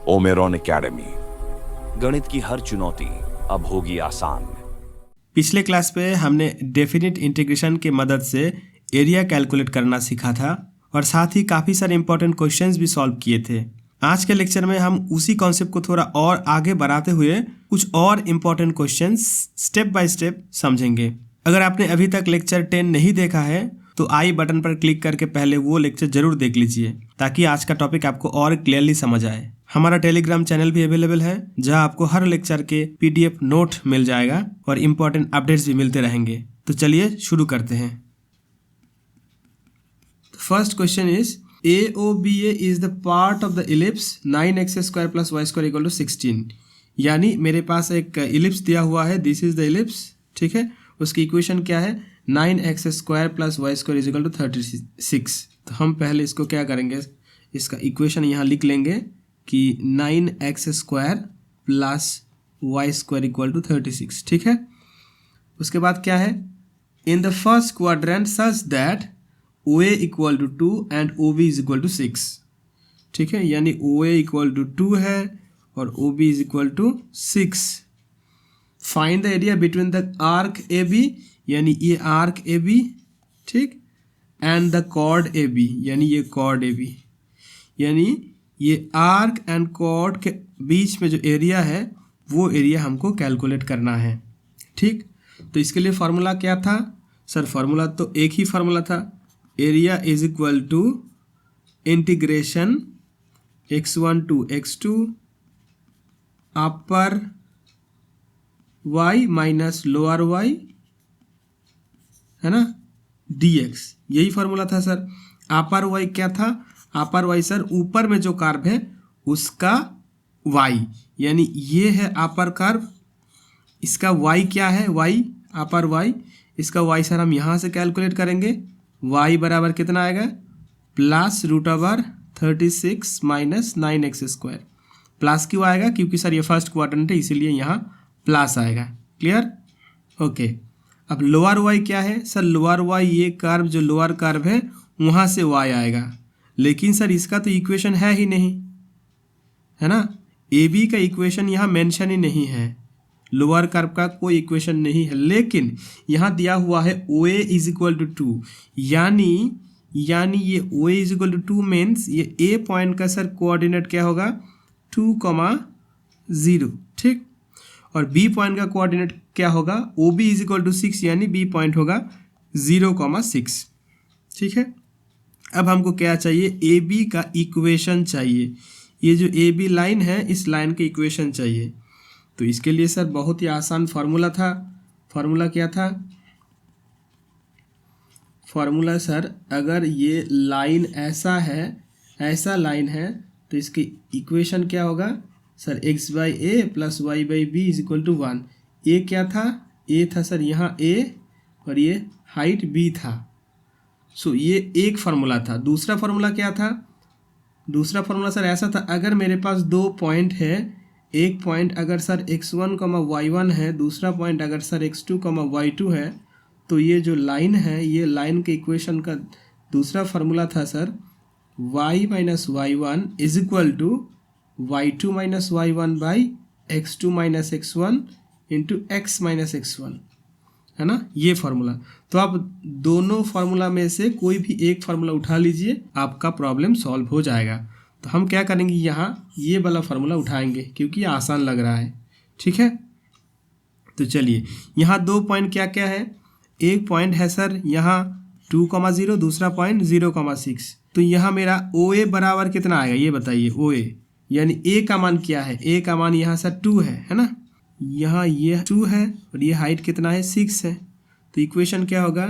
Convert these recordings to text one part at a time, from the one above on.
ओमेरॉन academy, गणित की हर चुनौती अब होगी आसान। पिछले क्लास पे हमने डेफिनेट इंटीग्रेशन की मदद से एरिया कैलकुलेट करना सीखा था और साथ ही काफ़ी सारे इंपॉर्टेंट क्वेश्चंस भी सॉल्व किए थे। आज के लेक्चर में हम उसी कॉन्सेप्ट को थोड़ा और आगे बढ़ाते हुए कुछ और important questions step by step समझेंगे। अगर आपने अभी तक लेक्चर 10 नहीं देखा है तो आई बटन पर क्लिक करके पहले वो लेक्चर जरूर देख लीजिए ताकि आज का टॉपिक आपको और क्लियरली समझ आए। हमारा टेलीग्राम चैनल भी अवेलेबल है जहां आपको हर लेक्चर के पीडीएफ नोट मिल जाएगा और इम्पोर्टेंट अपडेट्स भी मिलते रहेंगे। तो चलिए शुरू करते हैं। First question is AOBA is the part of the ellipse 9x² + y² = 16। यानी मेरे पास एक इलिप्स दिया हुआ है, दिस इज द इलिप्स, ठीक है। उसकी इक्वेशन क्या है, 9x² + y² = 36। तो हम पहले इसको क्या करेंगे, इसका इक्वेशन यहाँ लिख लेंगे कि 9x² + y² = 36, ठीक है। उसके बाद क्या है, in the first quadrant such that OA = 2 and OB = 6, ठीक है। यानी OA = 2 है और OB = 6। Find the area between the arc AB, यानी ये आर्क AB, ठीक, एंड द कॉर्ड AB, यानी ये कॉर्ड AB। यानी ये आर्क एंड कॉर्ड के बीच में जो एरिया है वो एरिया हमको कैलकुलेट करना है, ठीक। तो इसके लिए फार्मूला क्या था सर, फार्मूला तो एक ही फार्मूला था, area = integration x1 to x2 upper y minus lower y, है ना, dx। यही फार्मूला था सर। अपर y क्या था, अपर y सर ऊपर में जो कर्व है उसका y, यानी ये है अपर कर्व, इसका y क्या है, y अपर y, इसका y सर हम यहाँ से कैलकुलेट करेंगे। y बराबर कितना आएगा, +√36 - 9x²। प्लस क्यों आएगा, क्योंकि सर ये फर्स्ट क्वाड्रेंट है इसीलिए यहाँ प्लस आएगा। Clear, okay. अब लोअर y क्या है सर, लोअर y ये कर्व जो लोअर कर्व है वहाँ से y आएगा, लेकिन सर इसका तो इक्वेशन है ही नहीं, है ना। AB का इक्वेशन यहाँ मेंशन ही नहीं है, लोअर कर्व का कोई इक्वेशन नहीं है, लेकिन यहाँ दिया हुआ है OA = 2, यानी ये OA = 2 मीन्स ये A पॉइंट का सर कोऑर्डिनेट क्या होगा, 2,0, ठीक। और B पॉइंट का कोऑर्डिनेट क्या होगा, OB = 6, यानी B पॉइंट होगा 0,6, ठीक है। अब हमको क्या चाहिए, AB का इक्वेशन चाहिए, ये जो AB लाइन है इस लाइन के इक्वेशन चाहिए। तो इसके लिए सर बहुत ही आसान फार्मूला था। फार्मूला क्या था, फार्मूला सर अगर ये लाइन ऐसा है, ऐसा लाइन है तो इसकी इक्वेशन क्या होगा सर, x/a + y/b = 1। ए क्या था, ए था सर यहाँ a और ये हाइट b था। सो ये एक फार्मूला था। दूसरा फार्मूला क्या था, दूसरा फार्मूला सर ऐसा था, अगर मेरे पास दो पॉइंट है, एक पॉइंट अगर सर x1, y1 है, दूसरा पॉइंट अगर सर x2, y2 है, तो ये जो लाइन है ये लाइन के इक्वेशन का दूसरा फार्मूला था sir, y - y1 = y2 - y1 / x2 - x1 × x - x1, है ना, ये फार्मूला। तो आप दोनों फार्मूला में से कोई भी एक फार्मूला उठा लीजिए, आपका प्रॉब्लम सॉल्व हो जाएगा। तो हम क्या करेंगे, यहाँ ये वाला फार्मूला उठाएंगे क्योंकि ये आसान लग रहा है, ठीक है। तो चलिए, यहाँ दो पॉइंट क्या क्या है, एक पॉइंट है सर यहाँ 2,0, दूसरा पॉइंट 0,6। तो यहाँ मेरा OA बराबर कितना आएगा ये बताइए, OA यानी A का मान क्या है, A का मान यहाँ सर 2 है ना, यहाँ ये 2 है और ये हाइट कितना है, 6 है। तो इक्वेशन क्या होगा,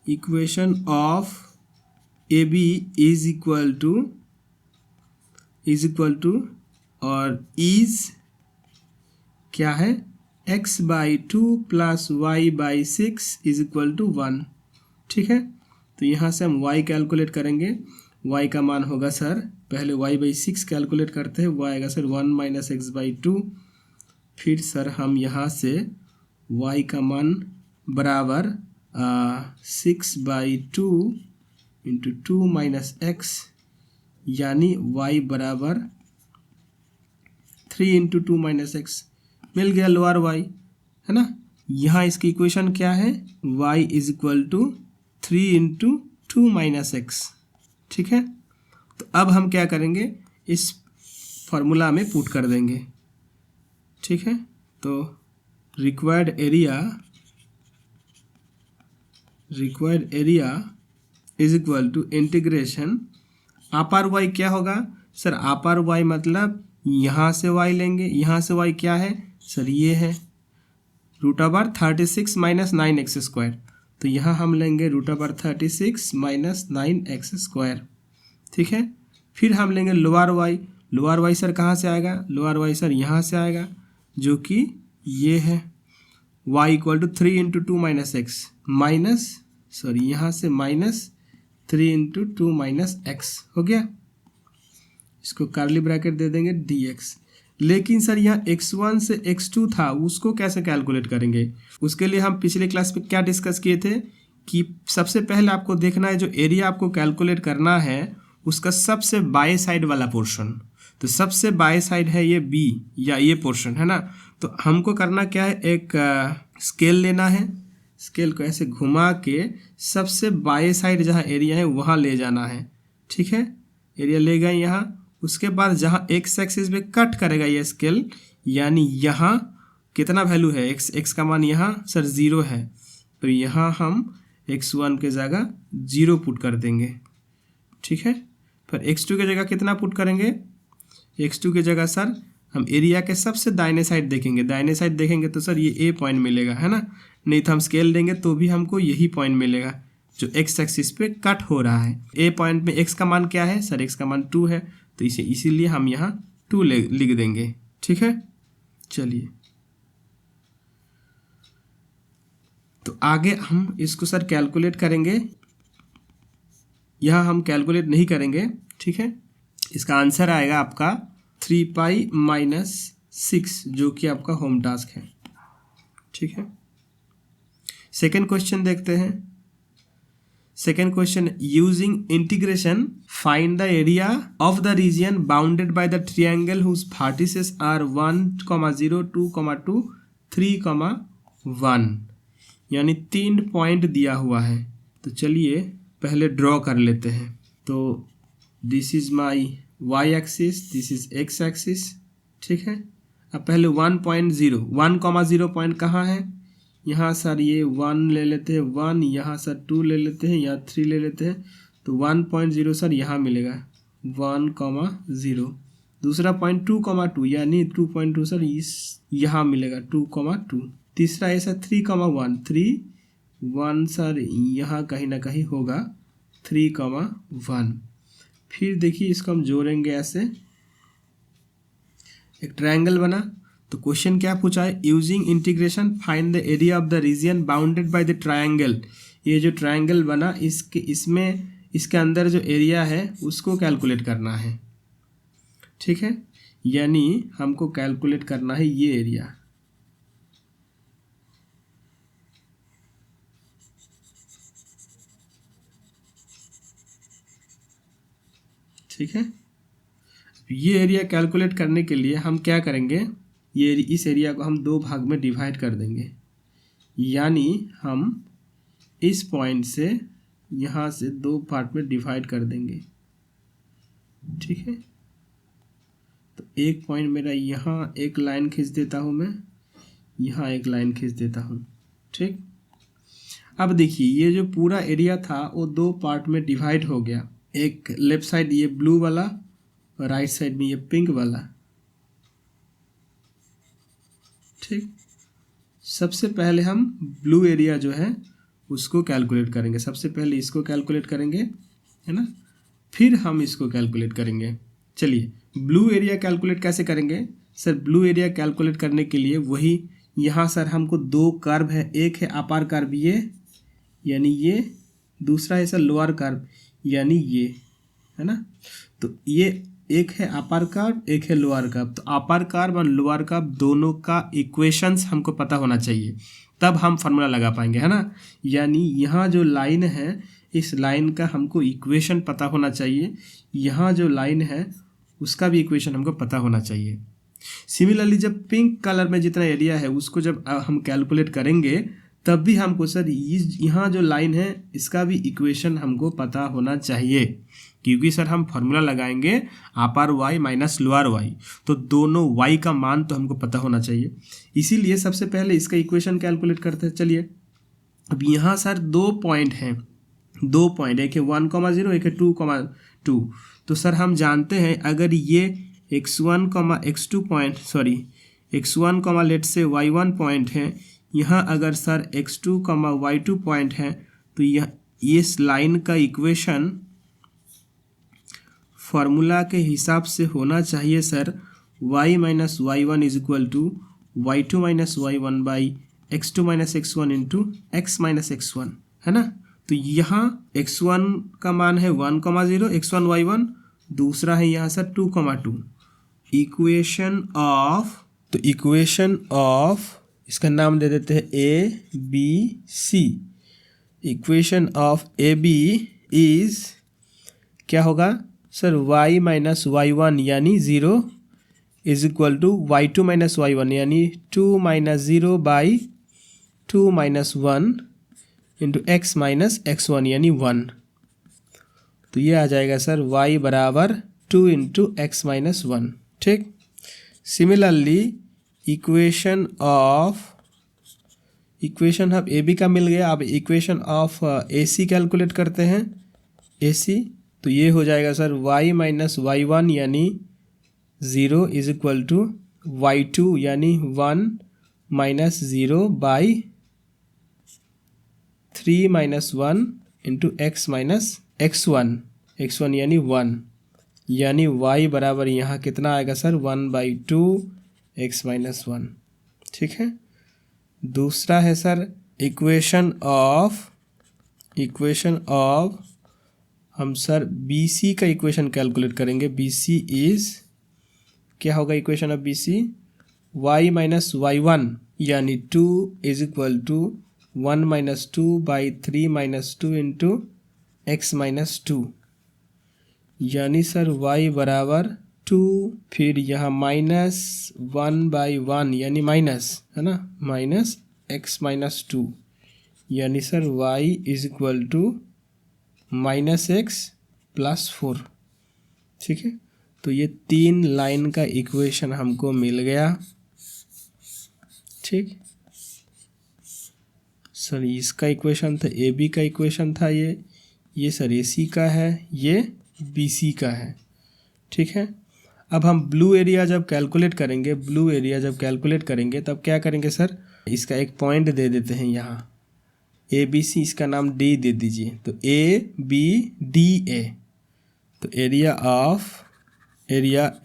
equation of AB is equal to और इज क्या है, x/2 + y/6 = 1, ठीक है। तो यहाँ से हम y कैलकुलेट करेंगे, y का मान होगा सर, पहले y/6 कैलकुलेट करते हैं, y आएगा सर 1 - x/2। फिर सर हम यहाँ से y का मान बराबर 6/2 × 2 - x यानी y बराबर 3 इंटू 2 माइनस एक्स, मिल गया लोअर y, है ना। यहाँ इसकी इक्वेशन क्या है, y is equal to 3 into 2 minus x, ठीक है। तो अब हम क्या करेंगे, इस फॉर्मूला में पुट कर देंगे, ठीक है। तो required area is equal to integration upper y क्या होगा सर, अपर वाई मतलब यहाँ से वाई लेंगे, यहाँ से वाई क्या है सर, ये है √36 माइनस 9x²। तो यहाँ हम लेंगे √36 माइनस 9x², ठीक है। फिर हम लेंगे लोअर वाई सर कहाँ से आएगा, लोअर वाई सर यहाँ से आएगा, जो कि ये है y equal to 3 into 2 minus x, minus sorry यहाँ से माइनस 3 इंटू 2 माइनस एक्स हो गया। इसको कर्ली ब्रैकेट दे देंगे dx। लेकिन सर यहाँ x1 से x2 था, उसको कैसे कैलकुलेट करेंगे, उसके लिए हम पिछले क्लास में क्या डिस्कस किए थे कि सबसे पहले आपको देखना है जो एरिया आपको कैलकुलेट करना है उसका सबसे बाएं साइड वाला पोर्शन। तो सबसे बाएं साइड है ये b या ये पोर्शन, है ना। तो हमको करना क्या है, एक स्केल लेना है, स्केल को ऐसे घुमा के सबसे बाएं साइड जहाँ एरिया है वहाँ ले जाना है, ठीक है। एरिया ले गए यहाँ, उसके बाद जहाँ एक्स एक्सिस पे कट करेगा ये स्केल, यानी यहाँ कितना वैल्यू है, एक्स का मान यहाँ सर 0 है, तो यहाँ हम x1 के जगह 0 पुट कर देंगे, ठीक है। फिर x2 की जगह कितना पुट करेंगे, x2 की जगह सर हम एरिया के सबसे दाहिने साइड देखेंगे, दाहिने साइड देखेंगे तो सर ये a पॉइंट मिलेगा, है ना। नहीं तो हम स्केल देंगे तो भी हमको यही पॉइंट मिलेगा जो एक्स एक्सिस पे कट हो रहा है। a पॉइंट में x का मान क्या है सर, x का मान 2 है, तो इसीलिए हम यहाँ 2 लिख देंगे, ठीक है। चलिए तो आगे हम इसको सर कैलकुलेट करेंगे, यहाँ हम कैलकुलेट नहीं करेंगे, ठीक है। इसका आंसर आएगा आपका 3 पाई माइनस 6, जो कि आपका होम टास्क है, ठीक है। सेकेंड क्वेश्चन देखते हैं। Second question, using integration find the area of the region bounded by the triangle whose vertices are 1,0, 2,2, 3,1, यानी 3 पॉइंट दिया हुआ है। तो चलिए पहले ड्रॉ कर लेते हैं। तो this is my y axis, this is x axis, ठीक है। अब पहले 1.0 1,0 पॉइंट कहाँ है, यहाँ सर ये 1 ले लेते हैं, 1 यहाँ सर 2 ले लेते हैं या 3 ले लेते हैं, तो 1.0 सर यहाँ मिलेगा 1,0। दूसरा पॉइंट 2,2 यानी 2.2 सर इस यहाँ मिलेगा 2,2। तीसरा है सर 3,1 1 सर यहाँ कहीं ना कहीं होगा 3,1। फिर देखिए इसको हम जोड़ेंगे ऐसे, एक ट्रायंगल बना। तो क्वेश्चन क्या पूछा है, using integration find the area of the region bounded by the triangle. ये जो ट्रायंगल बना इसके अंदर जो एरिया है उसको कैलकुलेट करना है, ठीक है। यानी हमको कैलकुलेट करना है ये एरिया, ठीक है। ये एरिया कैलकुलेट करने के लिए हम क्या करेंगे, इस एरिया को हम 2 भाग में डिवाइड कर देंगे, यानी हम इस पॉइंट से यहाँ से 2 पार्ट में डिवाइड कर देंगे, ठीक है। तो एक पॉइंट मेरा यहाँ एक लाइन खींच देता हूँ मैं, यहाँ एक लाइन खींच देता हूँ, ठीक। अब देखिए ये जो पूरा एरिया था वो 2 पार्ट में डिवाइड हो गया, एक लेफ्ट साइड ये ब्लू वाला और राइट साइड में ये पिंक वाला, ठीक। सबसे पहले हम ब्लू एरिया जो है उसको कैलकुलेट करेंगे, सबसे पहले इसको कैलकुलेट करेंगे, है ना, फिर हम इसको कैलकुलेट करेंगे। चलिए ब्लू एरिया कैलकुलेट कैसे करेंगे सर, ब्लू एरिया कैलकुलेट करने के लिए वही यहाँ सर हमको 2 कर्व है, एक है अपर कर्व ये यानी ये, दूसरा है सर लोअर कर्व यानी ये, है ना। तो ये एक है अपर कर्व, एक है लोअर कर्व। तो अपर कर्व और लोअर कर्व दोनों का इक्वेशंस हमको पता होना चाहिए, तब हम फार्मूला लगा पाएंगे, है ना। यानी यहाँ जो लाइन है इस लाइन का हमको इक्वेशन पता होना चाहिए, यहाँ जो लाइन है उसका भी इक्वेशन हमको पता होना चाहिए। सिमिलरली जब पिंक कलर में जितना एरिया है उसको जब हम कैलकुलेट करेंगे तब भी हमको सर यहाँ जो लाइन है इसका भी इक्वेशन हमको पता होना चाहिए, क्योंकि सर हम फॉर्मूला लगाएंगे अपर वाई माइनस लोअर वाई, तो दोनों वाई का मान तो हमको पता होना चाहिए। इसीलिए सबसे पहले इसका इक्वेशन कैलकुलेट करते हैं। चलिए, अब यहाँ सर 2 पॉइंट हैं, 2 पॉइंट, एक है 1,0 एक है 2,2। तो सर हम जानते हैं अगर ये x1, x2 point x1, late से y1 पॉइंट है, यहाँ अगर सर x2, y2 पॉइंट है, तो यह इस लाइन का इक्वेशन फार्मूला के हिसाब से होना चाहिए sir y minus y1 is equal to y2 minus y1 by x2 minus x1 into x minus x1, है ना। तो यहाँ x1 का मान है 1,0 x1 y1, दूसरा है यहाँ सर 2,2। इक्वेशन ऑफ इसका नाम दे देते हैं A B C. Equation of A B is क्या होगा सर y माइनस y1 यानी 0 is equal to y2 minus y1 यानी 2 minus 0 by 2 minus 1 into x minus x1 यानी 1। तो ये आ जाएगा सर y बराबर 2 इंटू एक्स माइनस 1। ठीक। सिमिलरली इक्वेशन अब ए बी का मिल गया। अब equation of A C calculate करते हैं। ए सी तो ये हो जाएगा सर y माइनस y1 यानी 0 इज इक्वल टू y2 यानी 1 minus 0 by 3 minus 1 into x minus x1 यानी 1, यानी y बराबर यहाँ कितना आएगा सर 1/2 एक्स माइनस 1। ठीक है। दूसरा है सर इक्वेशन ऑफ हम सर बी सी का इक्वेशन कैलकुलेट करेंगे। बी सी इज क्या होगा equation of B C y minus y1 यानी 2 is equal to 1 minus 2 by 3 minus 2 into x minus 2, यानी सर y बराबर 2, फिर यहाँ माइनस 1/1 यानी माइनस, है ना, माइनस एक्स माइनस 2, यानी sir y is equal to minus x plus 4। ठीक है। तो ये 3 लाइन का इक्वेशन हमको मिल गया। ठीक सर, इसका इक्वेशन था, ए बी का इक्वेशन था ये सर ए सी का है, ये बी सी का है। ठीक है। अब हम ब्लू एरिया जब कैलकुलेट करेंगे तब क्या करेंगे सर, इसका एक पॉइंट दे देते हैं यहाँ ए बी सी, इसका नाम डी दे दीजिए। तो ए बी डी ए, तो area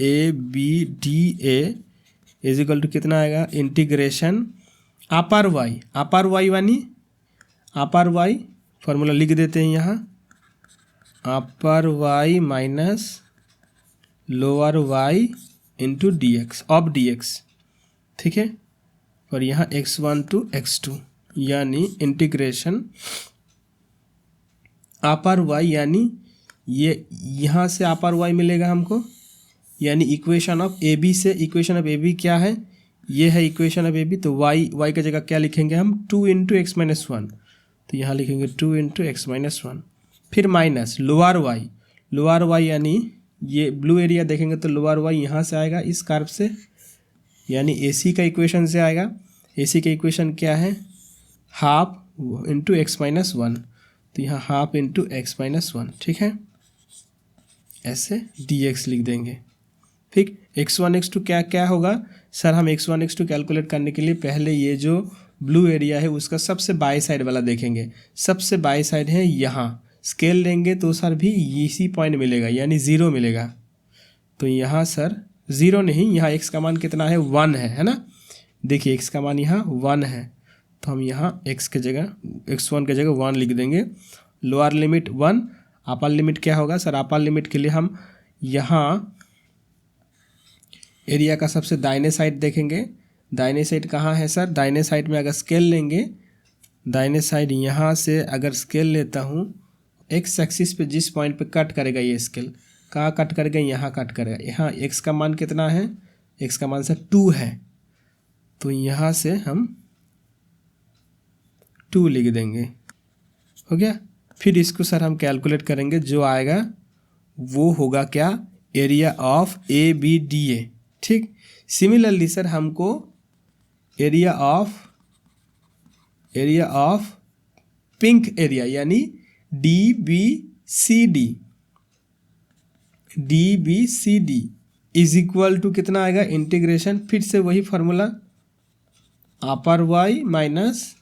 A B D A is equal to कितना आएगा, इंटीग्रेशन अपर वाई फार्मूला लिख देते हैं यहाँ, upper y minus lower y into d x of d x. ठीक है। और यहाँ x1 टू x2 यानी इंटीग्रेशन अपर वाई, यानी ये यहाँ से अपर वाई मिलेगा हमको, यानी इक्वेशन ऑफ ए बी से इक्वेशन ऑफ ए बी क्या है, ये है इक्वेशन ऑफ ए बी। तो वाई का जगह क्या लिखेंगे हम, 2 इंटू एक्स माइनस 1, तो यहाँ लिखेंगे 2 इंटू एक्स माइनस 1, फिर माइनस लोअर वाई यानी ये ब्लू एरिया देखेंगे तो लोअर वाई यहाँ से आएगा इस कर्व से, यानी ए सी का इक्वेशन से आएगा। ए सी का इक्वेशन क्या है, हाफ इंटू एक्स माइनस 1, तो यहाँ हाफ इंटू एक्स माइनस 1। ठीक है, ऐसे डी एक्स लिख देंगे। ठीक। x1 x2 क्या होगा सर, हम x1 x2 कैलकुलेट करने के लिए पहले ये जो ब्लू एरिया है उसका सबसे बाई साइड वाला देखेंगे। सबसे बाई साइड है यहाँ, स्केल लेंगे तो सर भी इसी पॉइंट मिलेगा, यानी 0 मिलेगा। तो यहाँ सर 0 नहीं, यहाँ x का मान कितना है, 1 है ना। देखिए x का मान यहाँ 1 है, तो हम यहाँ x के जगह x1 के जगह 1 लिख देंगे। लोअर लिमिट 1, अपर लिमिट क्या होगा सर, अपर लिमिट के लिए हम यहाँ एरिया का सबसे दाहिने साइड देखेंगे। दाहिने साइड कहाँ है सर, दाहिने साइड में अगर स्केल लेंगे, दाहिने साइड यहाँ से अगर स्केल लेता हूँ एक्स एक्सिस पे जिस पॉइंट पे कट करेगा ये स्केल, कहाँ कट करेगा, यहाँ कट करेगा। यहाँ एक्स का मान कितना है, एक्स का मान सर 2 है, तो यहाँ से हम 2 लिख देंगे, हो गया। फिर इसको सर हम कैलकुलेट करेंगे, जो आएगा वो होगा क्या, एरिया ऑफ ABDA, ठीक। सिमिलरली सर हमको एरिया ऑफ पिंक एरिया यानी DBCD इज इक्वल टू कितना आएगा, इंटीग्रेशन, फिर से वही फार्मूला, अपर y माइनस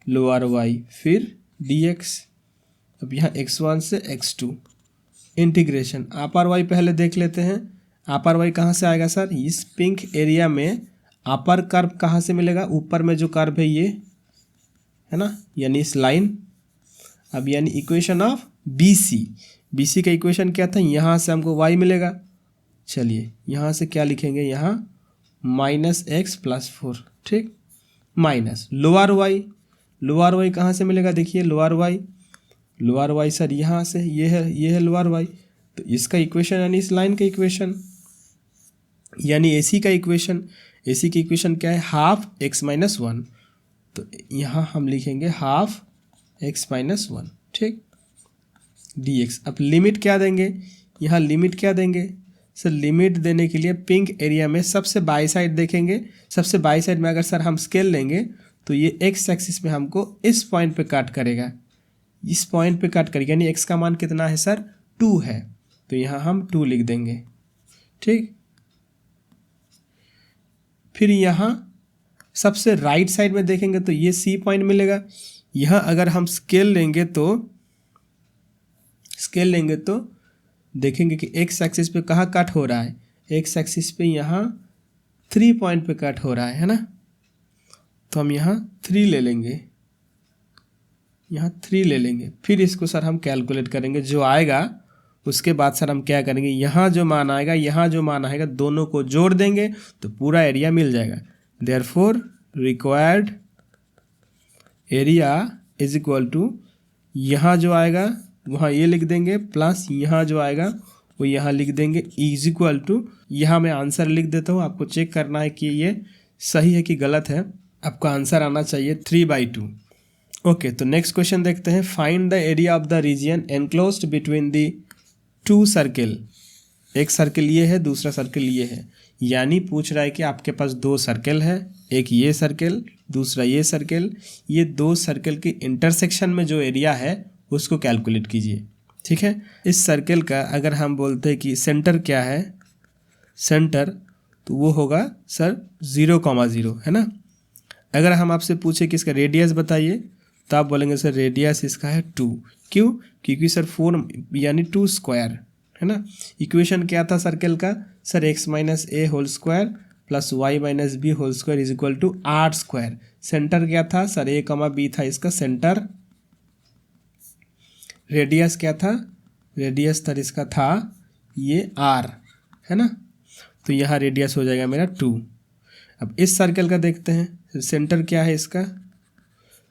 लोअर y, फिर dx। अब यहाँ x1 से x2 इंटीग्रेशन, अपर y पहले देख लेते हैं। अपर y कहाँ से आएगा सर, इस पिंक एरिया में अपर कर्व कहाँ से मिलेगा, ऊपर में जो कर्व है ये है ना, यानी इस लाइन। अब यानी इक्वेशन ऑफ BC का इक्वेशन क्या था, यहाँ से हमको y मिलेगा। चलिए यहाँ से क्या लिखेंगे, यहाँ -x + 4, ठीक, माइनस लोअर y कहाँ से मिलेगा, देखिए लोअर y सर यहाँ से, ये है लोअर y, तो इसका इक्वेशन यानी इस लाइन का इक्वेशन, यानी AC का इक्वेशन। AC की इक्वेशन क्या है, हाफ x - 1, तो यहाँ हम लिखेंगे हाफ x - 1, ठीक, dx। अब लिमिट क्या देंगे, यहाँ लिमिट क्या देंगे सर, लिमिट देने के लिए पिंक एरिया में सबसे बाई साइड देखेंगे। सबसे बाई साइड में अगर सर हम स्केल लेंगे तो ये एक्स एक्सिस में हमको इस पॉइंट पे कट करेगा, इस पॉइंट पे कट करेगा, यानी एक्स का मान कितना है सर, 2 है, तो यहाँ हम 2 लिख देंगे, ठीक। फिर यहाँ सबसे राइट साइड में देखेंगे तो ये C पॉइंट मिलेगा। यहाँ अगर हम स्केल लेंगे तो देखेंगे कि एक्स एक्सिस पे कहाँ कट हो रहा है, एक्स एक्सिस पे यहाँ 3 पॉइंट पे कट हो रहा है ना, तो हम यहाँ 3 ले लेंगे, यहाँ 3 ले लेंगे। फिर इसको सर हम कैलकुलेट करेंगे, जो आएगा उसके बाद सर हम क्या करेंगे, यहाँ जो मान आएगा, यहाँ जो मान आएगा, दोनों को जोड़ देंगे तो पूरा एरिया मिल जाएगा। Therefore required area is equal to, यहाँ जो आएगा वहाँ ये लिख देंगे, प्लस यहाँ जो आएगा वो यहाँ लिख देंगे, इज इक्वल टू, यहाँ मैं आंसर लिख देता हूँ, आपको चेक करना है कि ये सही है कि गलत है। आपका आंसर आना चाहिए 3/2। ओके, तो नेक्स्ट क्वेश्चन देखते हैं। Find the area of the region enclosed between the 2 circle. एक सर्किल ये है, दूसरा सर्किल ये है, यानी पूछ रहा है कि आपके पास 2 सर्किल है, एक ये सर्किल, दूसरा ये सर्किल। ये 2 सर्किल के इंटरसेक्शन में जो एरिया है उसको कैलकुलेट कीजिए, ठीक है। इस सर्किल का अगर हम बोलते हैं कि सेंटर क्या है, सेंटर, तो वो होगा सर 0,0 है ना। अगर हम आपसे पूछे कि इसका रेडियस बताइए, तो आप बोलेंगे सर रेडियस इसका है 2। क्यों, क्योंकि सर 4 यानी 2 स्क्वायर है ना। इक्वेशन क्या था सर्किल का sir, x - a whole square plus y - b whole square is equal to 8 square. Center क्या था सर, a, b था इसका सेंटर। रेडियस क्या था, रेडियस सर इसका था ये r है ना, तो यहाँ रेडियस हो जाएगा मेरा 2। अब इस सर्कल का देखते हैं, सेंटर क्या है इसका,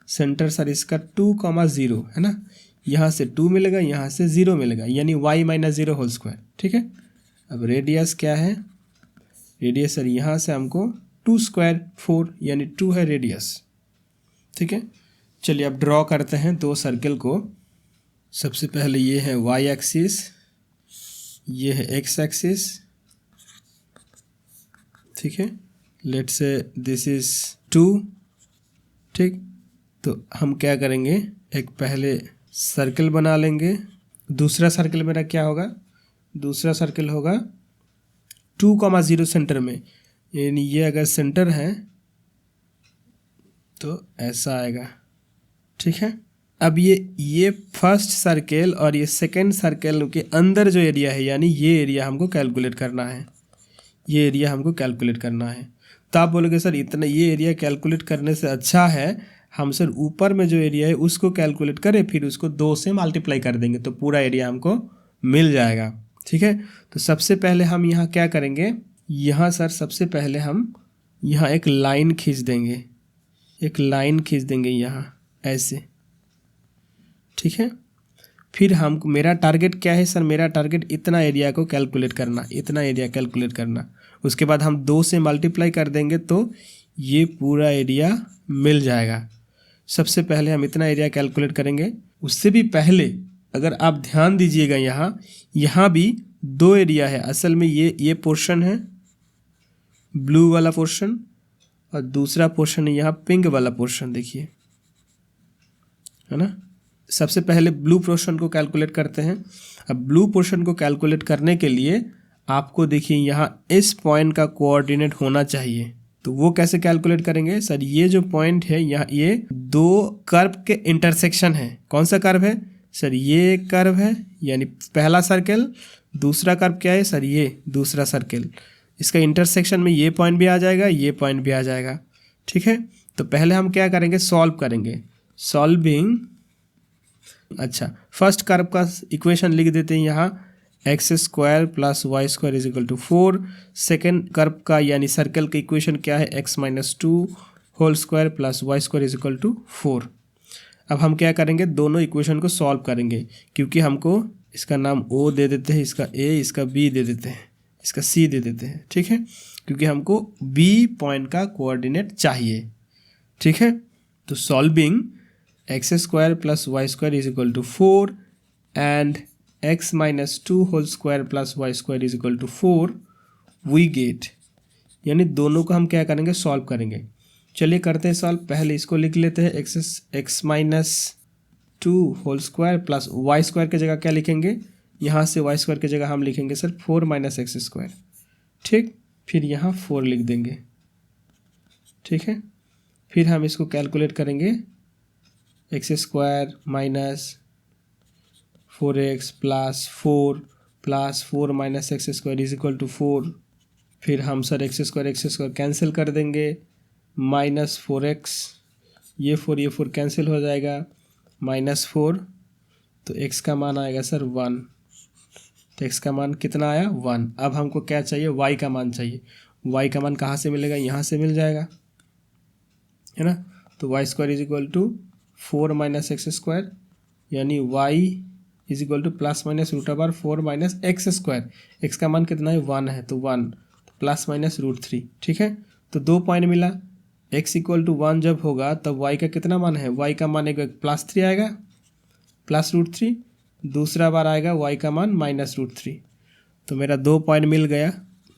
सेंटर सर इसका 2,0 है ना। यहाँ से 2 मिलेगा, यहाँ से 0 मिलेगा, यानी y - 0 होल स्क्वायर, ठीक है। अब रेडियस क्या है, रेडियस सर यहाँ से हमको 2 स्क्वायर 4 यानी 2 है रेडियस, ठीक है। चलिए अब ड्रॉ करते हैं 2 सर्किल को। सबसे पहले ये है y एक्सिस, ये है x एक्सिस, ठीक है। लेट्स से दिस इज 2, ठीक। तो हम क्या करेंगे, एक पहले सर्कल बना लेंगे। दूसरा सर्कल मेरा क्या होगा, दूसरा सर्कल होगा 2,0 सेंटर में, यानी ये अगर सेंटर है तो ऐसा आएगा, ठीक है। अब ये फर्स्ट सर्कल और ये सेकंड सर्कल के अंदर जो एरिया है, यानी ये एरिया हमको कैलकुलेट करना है, ये एरिया हमको कैलकुलेट करना है। तो आप बोलोगे सर इतना ये एरिया कैलकुलेट करने से अच्छा है हम सर ऊपर में जो एरिया है उसको कैलकुलेट करें, फिर उसको 2 से मल्टीप्लाई कर देंगे तो पूरा एरिया हमको मिल जाएगा, ठीक है। तो सबसे पहले हम यहाँ क्या करेंगे, यहाँ सर सबसे पहले हम यहाँ एक लाइन खींच देंगे, एक लाइन खींच देंगे यहाँ ऐसे, ठीक है। फिर हमको मेरा टारगेट क्या है सर, मेरा टारगेट इतना एरिया को कैलकुलेट करना, इतना एरिया कैलकुलेट करना। उसके बाद हम 2 से मल्टीप्लाई कर देंगे तो ये पूरा एरिया मिल जाएगा। सबसे पहले हम इतना एरिया कैलकुलेट करेंगे। उससे भी पहले अगर आप ध्यान दीजिएगा यहाँ भी 2 एरिया है। असल में ये पोर्शन है ब्लू वाला पोर्शन और दूसरा पोर्शन है यहाँ पिंक वाला पोर्शन, देखिए, है ना। सबसे पहले ब्लू पोर्शन को कैलकुलेट करते हैं। अब ब्लू पोर्शन को कैलकुलेट करने के लिए आपको देखिए यहाँ इस पॉइंट का कोऑर्डिनेट होना चाहिए। तो वो कैसे कैलकुलेट करेंगे सर, ये जो पॉइंट है यहाँ, ये 2 कर्व के इंटरसेक्शन है। कौन सा कर्व है सर, ये कर्व है, यानी पहला सर्कल। दूसरा कर्व क्या है सर, ये दूसरा सर्कल। इसका इंटरसेक्शन में ये पॉइंट भी आ जाएगा, ये पॉइंट भी आ जाएगा, ठीक है। तो पहले हम क्या करेंगे, सॉल्व करेंगे। सॉल्विंग, अच्छा, फर्स्ट कर्व का इक्वेशन लिख देते हैं यहाँ, x² + y² = 4। सेकेंड कर्व का यानी सर्कल का इक्वेशन क्या है, x - 2² + y² = 4। अब हम क्या करेंगे, दोनों इक्वेशन को सॉल्व करेंगे, क्योंकि हमको इसका नाम O दे देते हैं, इसका A, इसका B दे देते हैं, इसका C दे देते हैं, ठीक है, क्योंकि हमको B पॉइंट का कोऑर्डिनेट चाहिए, ठीक है। तो solving x² + y² = 4 and x - 2² + y² = 4 we get, यानी दोनों को हम क्या करेंगे, सॉल्व करेंगे। चलिए करते हैं सॉल्व। पहले इसको लिख लेते हैं, x - 2² + y² की जगह क्या लिखेंगे, यहाँ से y² की जगह हम लिखेंगे सर 4 - x², ठीक। फिर यहाँ 4 लिख देंगे, ठीक है। फिर हम इसको कैलकुलेट करेंगे, x² - 4x + 4 + 4 - x² = 4। फिर हम सर x² कैंसिल कर देंगे, -4x, ये 4 कैंसिल हो जाएगा, -4, तो x का मान आएगा सर 1। तो x का मान कितना आया, 1। अब हमको क्या चाहिए, y का मान चाहिए। y का मान कहाँ से मिलेगा, यहाँ से मिल जाएगा, है ना। तो y² = 4 - x², यानी y = ±√4 - x²। x का मान कितना है, 1 है, तो 1 ±√3, ठीक है। तो 2 पॉइंट मिला। x = 1 जब होगा तब y का कितना मान है, y का मान एक +3 आएगा, +√3। दूसरा बार आएगा y का मान -√3। तो मेरा 2 पॉइंट मिल गया।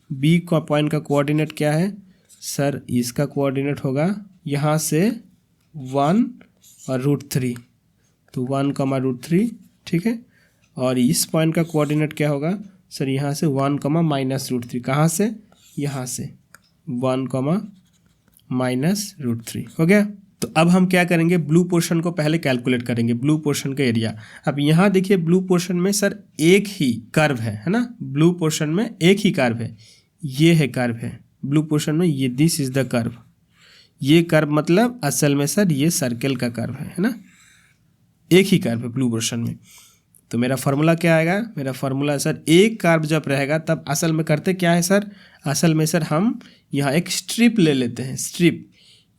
b का पॉइंट का कोऑर्डिनेट क्या है सर, इसका कोऑर्डिनेट होगा यहाँ से 1 और √3, तो 1, √3, ठीक है। और इस पॉइंट का कोऑर्डिनेट क्या होगा सर, यहाँ से 1, -√3। कहाँ से, यहाँ से 1, -√3 हो गया। तो अब हम क्या करेंगे, ब्लू पोर्शन को पहले कैलकुलेट करेंगे, ब्लू पोर्शन का एरिया। अब यहाँ देखिए ब्लू पोर्शन में सर एक ही कर्व है ना, ब्लू पोर्शन में एक ही कर्व है, ये है कर्व है ब्लू पोर्शन में, ये दिस इज द कर्व। ये कर्व मतलब असल में सर ये सर्कल का कर्व है ना, एक ही कर्व है ब्लू पोर्शन में। तो मेरा फार्मूला क्या आएगा, मेरा फार्मूला सर, एक कर्व जब रहेगा तब असल में करते क्या है सर, असल में सर हम यहाँ एक स्ट्रिप ले लेते हैं, स्ट्रिप।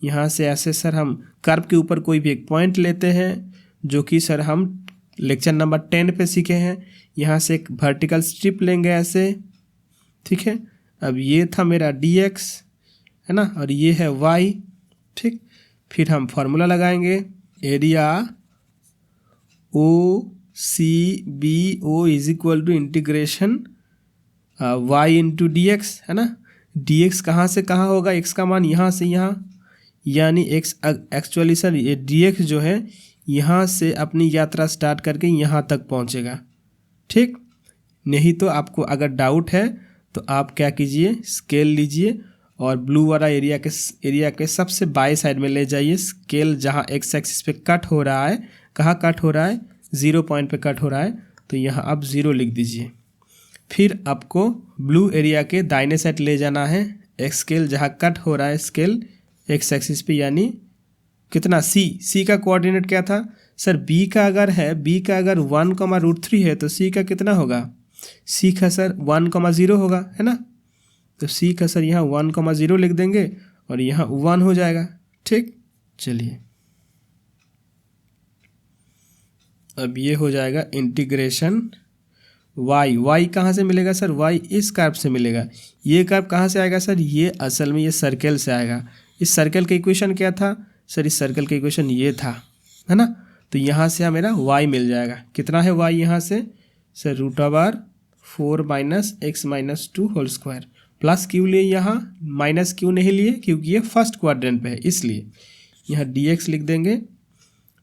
यहाँ से ऐसे सर हम कर्व के ऊपर कोई भी एक पॉइंट लेते हैं, जो कि सर हम लेक्चर नंबर 10 पे सीखे हैं। यहाँ से एक वर्टिकल स्ट्रिप लेंगे ऐसे, ठीक है। अब ये था मेरा dx, है ना, और ये है y, ठीक। फिर हम फार्मूला लगाएंगे, area OCBO = integration y × dx, है ना। dx कहाँ से कहाँ होगा, x का मान यहाँ से यहाँ, यानी x एक्चुअली सर ये dx जो है यहाँ से अपनी यात्रा स्टार्ट करके यहाँ तक पहुँचेगा, ठीक। नहीं तो आपको अगर डाउट है तो आप क्या कीजिए, स्केल लीजिए और ब्लू वाला एरिया के सबसे बाएं साइड में ले जाइए स्केल, जहाँ x एक्सिस पे कट हो रहा है। कहाँ कट हो रहा है, 0 पॉइंट पे कट हो रहा है, तो यहाँ आप 0 लिख दीजिए। फिर आपको ब्लू एरिया के दाहिने साइड ले जाना है एक्स स्केल, जहाँ कट हो रहा है स्केल एक्स एक्सिस पे, यानी कितना, सी का कोऑर्डिनेट क्या था सर, b का अगर 1, √3 है तो c का कितना होगा, c का सर 1, 0 होगा, है ना। तो c का सर यहाँ 1, 0 लिख देंगे और यहाँ 1 हो जाएगा, ठीक। चलिए अब ये हो जाएगा इंटीग्रेशन वाई। वाई कहाँ से मिलेगा सर? वाई इस कर्व से मिलेगा। ये कर्व कहाँ से आएगा सर? ये असल में ये सर्कल से आएगा। इस सर्कल का इक्वेशन क्या था सर? इस सर्कल का इक्वेशन ये था, है ना। तो यहाँ से मेरा वाई मिल जाएगा। कितना है वाई यहाँ से sir? √4 - x - 2 whole square. Plus क्यों लिए यहाँ, माइनस क्यों नहीं लिए? क्योंकि ये फर्स्ट क्वाड्रेंट पे है इसलिए। यहाँ dx लिख देंगे,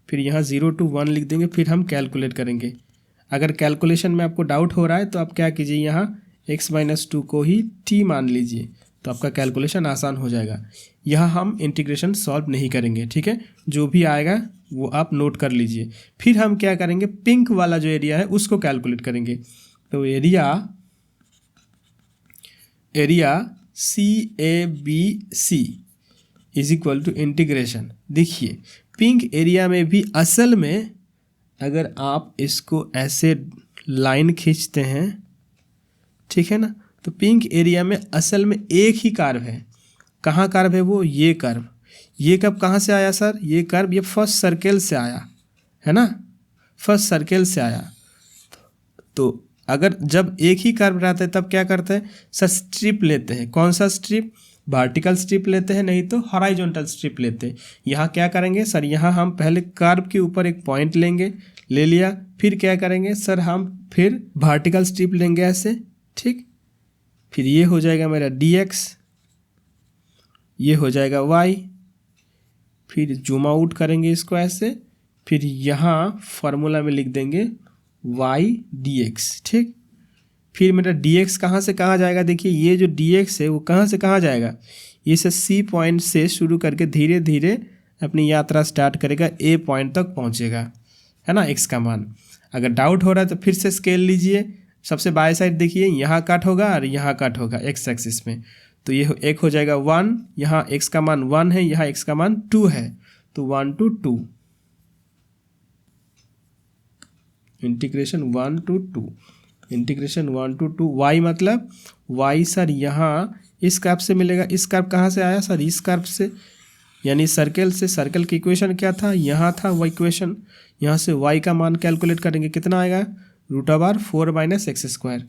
फिर यहाँ 0 to 1 लिख देंगे, फिर हम कैलकुलेट करेंगे। अगर कैलकुलेशन में आपको डाउट हो रहा है तो आप क्या कीजिए, यहाँ x - 2 को ही t मान लीजिए, तो आपका कैलकुलेशन आसान हो जाएगा। यहाँ हम इंटीग्रेशन सॉल्व नहीं करेंगे, ठीक है। जो भी आएगा वो आप नोट कर लीजिए। फिर हम क्या करेंगे, पिंक वाला जो एरिया है उसको कैलकुलेट करेंगे। तो area CABC is equal to integration. देखिए पिंक एरिया में भी असल में अगर आप इसको ऐसे लाइन खींचते हैं, ठीक है ना, तो पिंक एरिया में असल में एक ही कर्व है। कहाँ कर्व है वो? ये कर्व। ये कर्व कहाँ से आया सर? ये कर्व ये फर्स्ट सर्कल से आया, है ना, फर्स्ट सर्कल से आया। तो अगर जब एक ही कर्व रहता है तब क्या करते हैं सर? स्ट्रिप लेते हैं। कौन सा स्ट्रिप? वर्टिकल स्ट्रिप लेते हैं, नहीं तो हॉराइजॉन्टल स्ट्रिप लेते हैं। यहाँ क्या करेंगे सर? यहाँ हम पहले कर्व के ऊपर एक पॉइंट लेंगे, ले लिया, फिर क्या करेंगे सर? हम फिर वर्टिकल स्ट्रिप लेंगे ऐसे, ठीक। फिर ये हो जाएगा मेरा dx, ये हो जाएगा y, फिर जूम आउट करेंगे इसको ऐसे, फिर यहाँ फार्मूला में लिख देंगे y dx, ठीक। फिर मेरा dx कहाँ से कहाँ जाएगा? देखिए ये जो dx है वो कहाँ से कहाँ जाएगा? ये से C पॉइंट से शुरू करके धीरे धीरे अपनी यात्रा स्टार्ट करेगा, A पॉइंट तक पहुँचेगा, है ना, x का मान। अगर डाउट हो रहा है तो फिर से स्केल लीजिए, सबसे बाएं साइड देखिए, यहाँ कट होगा और यहाँ कट होगा x एक्सिस में। तो ये एक हो जाएगा 1, यहाँ x का मान 1 है, यहाँ x का मान 2 है, तो 1 to 2, integration 1 to 2, integration 1 to 2। y मतलब y सर यहाँ इस कर्व से मिलेगा। इस कर्व कहाँ से आया सर? इस कर्व से, यानी सर्कल से। सर्कल की इक्वेशन क्या था? यहाँ था वो इक्वेशन। यहाँ से y का मान कैलकुलेट करेंगे, कितना आएगा? √4 - x²,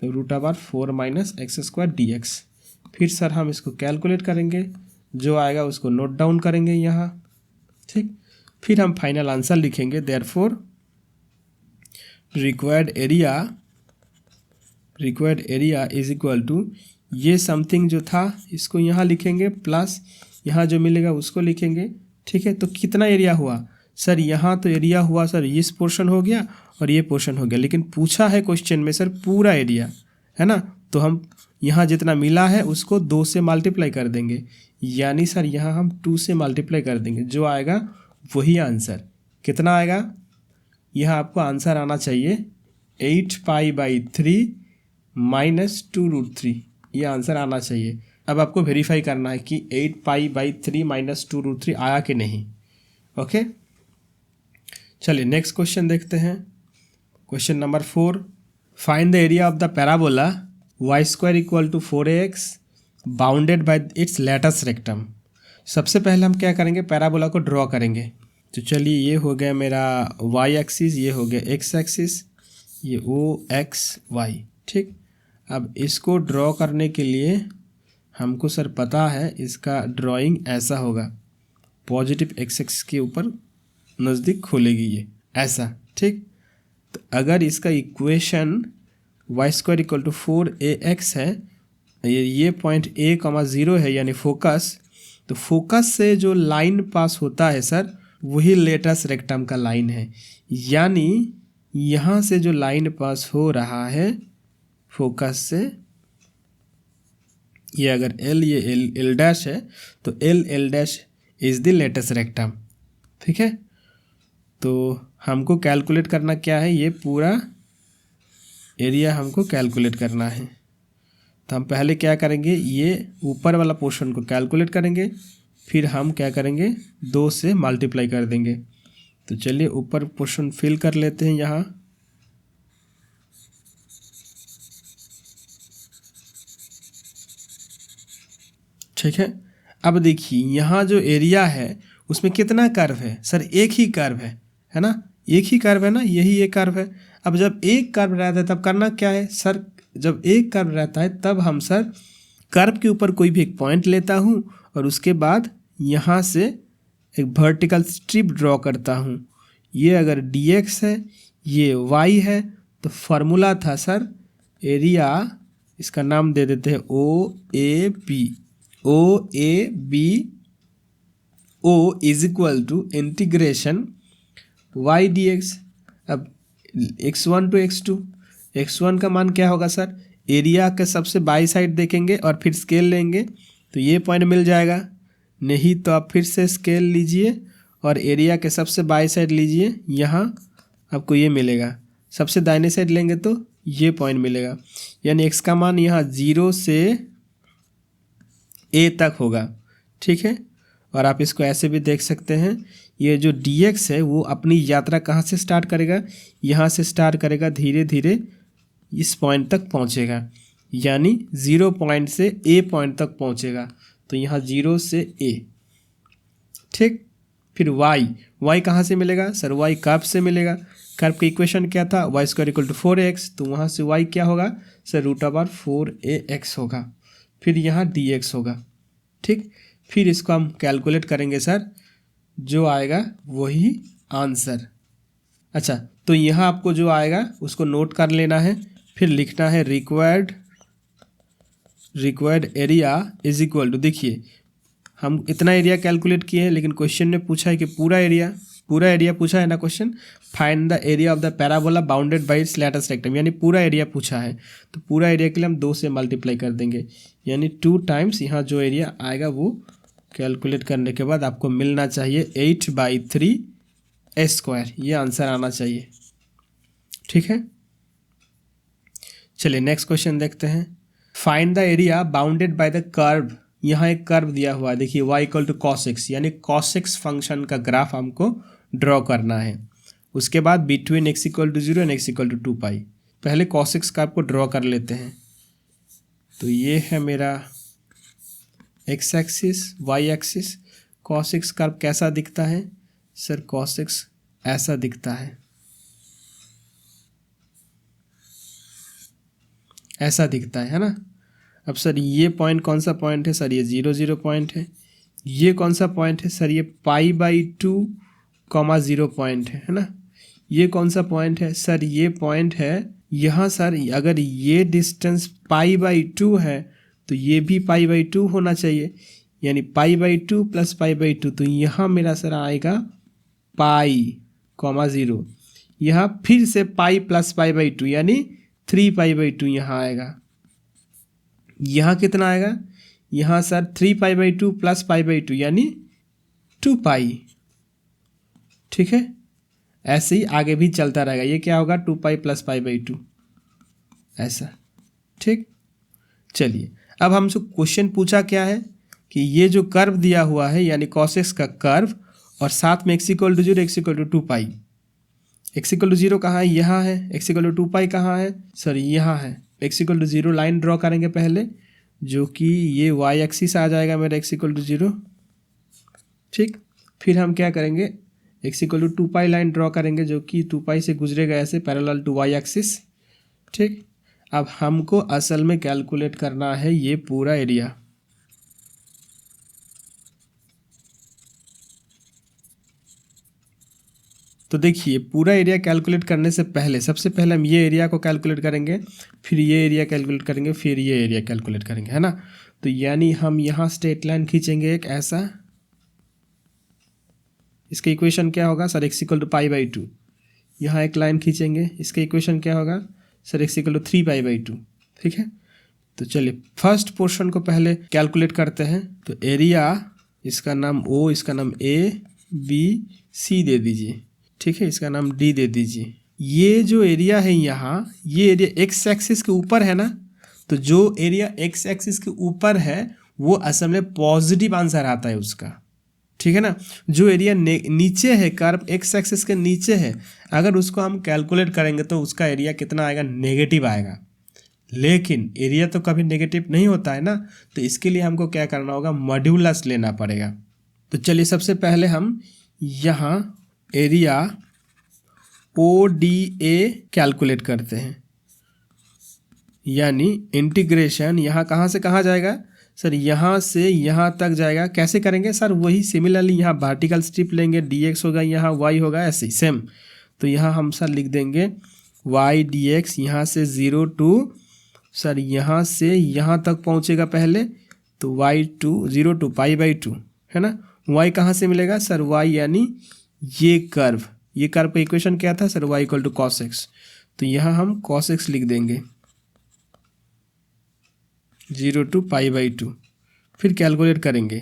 तो √4 - x² dx। फिर सर हम इसको कैलकुलेट करेंगे, जो आएगा उसको नोट डाउन करेंगे यहाँ, ठीक। फिर हम फाइनल आंसर लिखेंगे। Therefore required area is equal to, ये समथिंग जो था इसको यहाँ लिखेंगे, प्लस यहाँ जो मिलेगा उसको लिखेंगे, ठीक है। तो कितना एरिया हुआ सर? यहाँ तो एरिया हुआ सर, इस पोर्शन हो गया और ये पोर्शन हो गया, लेकिन पूछा है क्वेश्चन में सर पूरा एरिया, है ना। तो हम यहाँ जितना मिला है उसको 2 से मल्टीप्लाई कर देंगे, यानी सर यहाँ हम 2 से मल्टीप्लाई कर देंगे, जो आएगा वही आंसर। कितना आएगा? यहाँ आपको आंसर आना चाहिए 8π/3 - 2√3, ये आंसर आना चाहिए। अब आपको वेरीफाई करना है कि 8π/3 - 2√3 आया कि नहीं। ओके, चलिए नेक्स्ट क्वेश्चन देखते हैं। Question number 4, find the area of the parabola y² = 4ax bounded by its latus rectum. सबसे पहले हम क्या करेंगे? पैराबोला को ड्रॉ करेंगे। तो चलिए ये हो गया मेरा y एक्सिस, ये हो गया x एक्सिस, ये OXY, ठीक। अब इसको ड्रॉ करने के लिए हमको सर पता है इसका ड्राइंग ऐसा होगा, पॉजिटिव x एक्सिस के ऊपर नज़दीक खोलेगी ये ऐसा, ठीक। तो अगर इसका इक्वेशन y² = 4ax है, ये पॉइंट A, 0 है यानी फोकस, तो फोकस से जो लाइन पास होता है सर वही लेटस रेक्टम का लाइन है। यानी यहाँ से जो लाइन पास हो रहा है फोकस से, ये अगर L ये L' है तो L' is the latus rectum, ठीक है। तो हमको कैलकुलेट करना क्या है? ये पूरा एरिया हमको कैलकुलेट करना है। तो हम पहले क्या करेंगे, ये ऊपर वाला पोर्शन को कैलकुलेट करेंगे, फिर हम क्या करेंगे 2 से मल्टीप्लाई कर देंगे। तो चलिए ऊपर पोर्शन फिल कर लेते हैं यहाँ। ठीक है, अब देखिए यहाँ जो एरिया है उसमें कितना कर्व है सर? एक ही कर्व है ना, एक ही कर्व है ना, यही एक कर्व है। अब जब एक कर्व रहता है तब करना क्या है सर, जब एक कर्व रहता है तब हम सर कर्व के ऊपर कोई भी एक पॉइंट लेता हूँ और उसके बाद यहाँ से एक वर्टिकल स्ट्रिप ड्रॉ करता हूँ। ये अगर dx है, ये y है, तो फार्मूला था सर एरिया, इसका नाम दे देते हैं OAB। OAB O is equal to integration y dx। अब x1 टू x2, x1 का मान क्या होगा सर, एरिया के सबसे बाई साइड देखेंगे और फिर स्केल लेंगे तो ये पॉइंट मिल जाएगा, नहीं तो आप फिर से स्केल लीजिए और एरिया के सबसे बाई साइड लीजिए, यहाँ आपको ये मिलेगा। सबसे दाहिने साइड लेंगे तो ये पॉइंट मिलेगा, यानी x का मान यहाँ 0 से a तक होगा, ठीक है। और आप इसको ऐसे भी देख सकते हैं, ये जो dx है वो अपनी यात्रा कहाँ से स्टार्ट करेगा, यहाँ से स्टार्ट करेगा, धीरे धीरे इस पॉइंट तक पहुँचेगा, यानी 0 पॉइंट से a पॉइंट तक पहुँचेगा। तो यहाँ 0 से a, ठीक। फिर y कहाँ से मिलेगा सर, y कर्व से मिलेगा। कर्व का इक्वेशन क्या था, y square equal to 4x, तो वहाँ से y क्या होगा सर, √4ax होगा। फिर यहाँ dx होगा, ठीक। फिर इसको हम कैलकुलेट करेंगे सर, जो आएगा वही आंसर। अच्छा, तो यहाँ आपको जो आएगा उसको नोट कर लेना है, फिर लिखना है required area is equal to, देखिए हम इतना एरिया कैलकुलेट किए हैं लेकिन क्वेश्चन ने पूछा है कि पूरा एरिया पूछा है ना question, find the area of the parabola bounded by its lattice rectum, यानी पूरा एरिया पूछा है। तो पूरा एरिया के लिए हम 2 से मल्टीप्लाई कर देंगे, यानी 2 टाइम्स यहाँ जो एरिया आएगा वो कैलकुलेट करने के बाद आपको मिलना चाहिए 8/3 a², ये आंसर आना चाहिए, ठीक है। चलिए नेक्स्ट क्वेश्चन देखते हैं। Find the area bounded by the curve, यहाँ एक कर्व दिया हुआ है, देखिए y equal to cos x, यानी cos x फंक्शन का ग्राफ हमको ड्रॉ करना है। उसके बाद between x equal to 0 and x equal to 2π, पहले cos x कर्व को ड्रॉ कर लेते हैं। तो ये है मेरा x axis, y axis. cos x curve कैसा दिखता है सर, cos x ऐसा दिखता है, ऐसा दिखता है ना। अब सर ये पॉइंट कौन सा पॉइंट है सर, ये 0 0 पॉइंट है। ये कौन सा पॉइंट है सर, ये π/2, 0 पॉइंट है ना। ये कौन सा पॉइंट है सर, ये पॉइंट है यहाँ सर, अगर ये डिस्टेंस π/2 है तो ये भी π/2 होना चाहिए, यानी π/2 प्लस π/2, तो यहाँ मेरा सर आएगा π, 0, यहाँ फिर से π प्लस π/2 यानी 3π/2 यहाँ आएगा। यहाँ कितना आएगा, यहाँ सर 3π/2 प्लस π/2 यानी 2π, ठीक है। ऐसे ही आगे भी चलता रहेगा, ये क्या होगा 2π प्लस π/2 ऐसा, ठीक। चलिए अब हमसे क्वेश्चन पूछा क्या है कि ये जो कर्व दिया हुआ है यानी cos x का कर्व, और साथ में x equal to 0, x equal to 2π। x equal to 0 कहाँ है, यहाँ है। x इक्वल टू 2π कहाँ है सर, यहाँ है। x equal to 0 line draw करेंगे पहले, जो कि ये y एक्सिस आ जाएगा मेरा x इक्वल टू 0, ठीक। फिर हम क्या करेंगे, x equal to 2π line draw करेंगे जो कि 2π से गुजरेगा ऐसे पैरेलल टू y एक्सिस, ठीक। अब हमको असल में कैलकुलेट करना है ये पूरा एरिया। तो देखिए पूरा एरिया कैलकुलेट करने से पहले सबसे पहले हम ये एरिया को कैलकुलेट करेंगे, फिर ये एरिया कैलकुलेट करेंगे, फिर ये एरिया कैलकुलेट करेंगे, है ना। तो यानी हम यहाँ स्ट्रेट लाइन खींचेंगे एक ऐसा, इसका इक्वेशन क्या होगा सर, x इक्वल टू π/2। यहाँ एक लाइन खींचेंगे, इसका इक्वेशन क्या होगा सर, x इक्वल टू 3π/2, ठीक है। तो चलिए फर्स्ट पोर्शन को पहले कैलकुलेट करते हैं। तो एरिया, इसका नाम O, इसका नाम ABC दे दीजिए, ठीक है, इसका नाम D दे दीजिए। ये जो एरिया है यहाँ, ये एरिया x एक्सिस के ऊपर है ना, तो जो एरिया x एक्सिस के ऊपर है वो असल में पॉजिटिव आंसर आता है उसका, ठीक है ना। जो एरिया नीचे है, कर्व x एक्सिस के नीचे है, अगर उसको हम कैलकुलेट करेंगे तो उसका एरिया कितना आएगा, नेगेटिव आएगा। लेकिन एरिया तो कभी नेगेटिव नहीं होता है ना, तो इसके लिए हमको क्या करना होगा, मॉड्यूलस लेना पड़ेगा। तो चलिए सबसे पहले हम यहाँ एरिया ODA कैलकुलेट करते हैं। यानी इंटीग्रेशन यहाँ कहाँ से कहाँ जाएगा सर, यहाँ से यहाँ तक जाएगा। कैसे करेंगे सर, वही सिमिलरली यहाँ वर्टिकल स्ट्रिप लेंगे, dx होगा यहाँ y होगा, ऐसे ही सेम। तो यहाँ हम सर लिख देंगे y dx, यहाँ से 0 टू सर यहाँ से यहाँ तक पहुँचेगा पहले, तो y2 0 टू π/2 है ना। y कहाँ से मिलेगा सर, y यानी ये कर्व का इक्वेशन क्या था sir, y equal to cos x। तो यहाँ हम cos x लिख देंगे 0 टू π/2, फिर कैलकुलेट करेंगे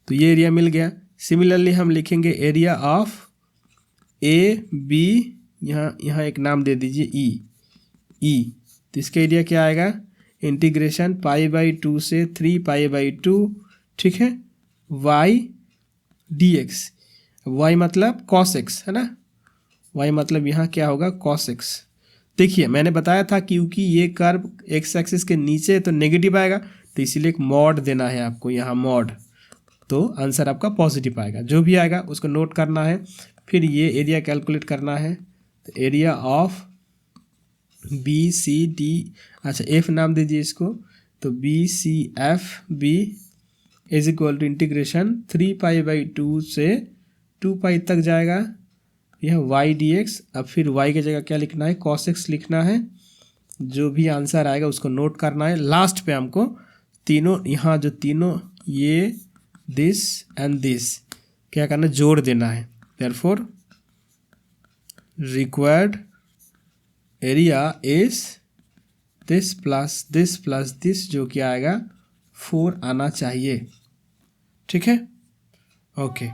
तो ये एरिया मिल गया। सिमिलरली हम लिखेंगे एरिया ऑफ ए बी, यहाँ एक नाम दे दीजिए ई। तो इसका एरिया क्या आएगा, इंटीग्रेशन π/2 से 3π/2, ठीक है, y dx। y मतलब cos x है ना, y मतलब यहाँ क्या होगा cos x। देखिए मैंने बताया था क्योंकि ये कर्व एक्स एक्सिस के नीचे तो नेगेटिव आएगा, तो इसीलिए एक मॉड देना है आपको यहाँ मॉड, तो आंसर आपका पॉजिटिव आएगा। जो भी आएगा उसको नोट करना है। फिर ये एरिया कैलकुलेट करना है, तो area of B C D, अच्छा एफ नाम दीजिए इसको, तो BCFB is equal to integration 3π/2 से 2π तक जाएगा, यह y dx। अब फिर y की जगह क्या लिखना है, cos x लिखना है। जो भी आंसर आएगा उसको नोट करना है। लास्ट पे हमको तीनों, यहाँ जो तीनों ये दिस एंड दिस क्या करना है, जोड़ देना है। Therefore required area is this plus this, जो कि आएगा 4 आना चाहिए, ठीक है, ओके।